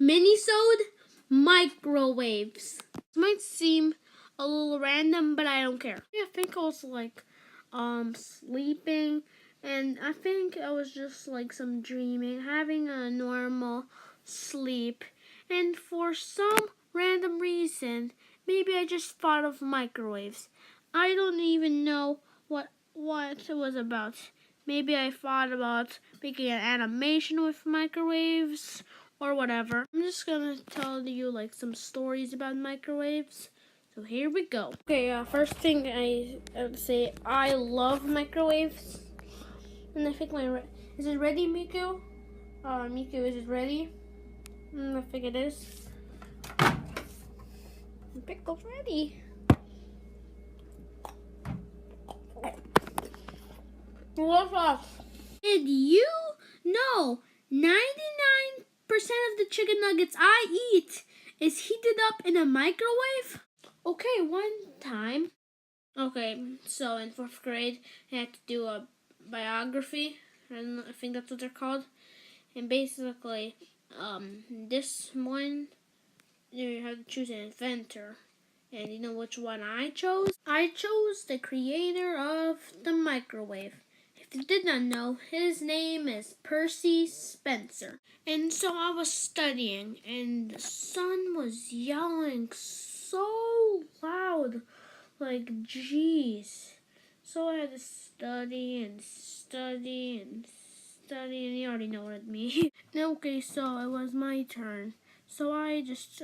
Minisode microwaves. This might seem a little random, but I don't care. I think I was like sleeping, and I think I was just like some dreaming, having a normal sleep, and for some random reason, maybe I just thought of microwaves. I don't even know what it was about. Maybe I thought about making an animation with microwaves or whatever. I'm just gonna tell you like some stories about microwaves. So here we go. Okay, first thing I would say, I love microwaves. And I think is it ready, Miku? Miku, is it ready? I think it is. The pickle's ready. What's up? Did you know 99% of the chicken nuggets I eat is heated up in a microwave? Okay, one time. Okay, so in 4th grade, I had to do a biography. I think that's what they're called. And basically, this one, you have to choose an inventor. And you know which one I chose? I chose the creator of the microwave. If you did not know, his name is Percy Spencer. And so I was studying, and the sun was yelling so loud, like jeez. So I had to study and study and study, and you already know what it means. Okay, so it was my turn. So I just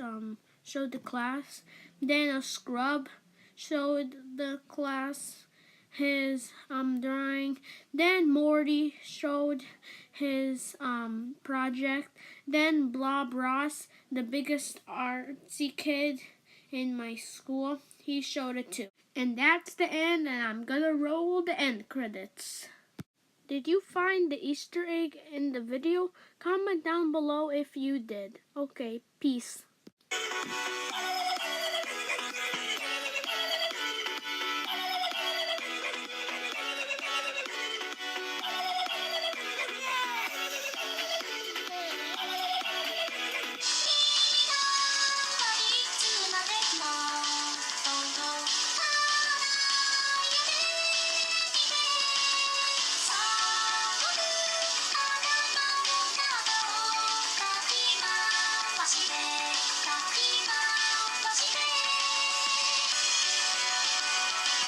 showed the class. Then a scrub showed the class his drawing. Then Morty showed his project. Then Blob Ross, the biggest artsy kid in my school, he showed it too. And that's the end, and I'm gonna roll the end credits. Did you find the Easter egg in the video? Comment down below if you did. Okay, peace.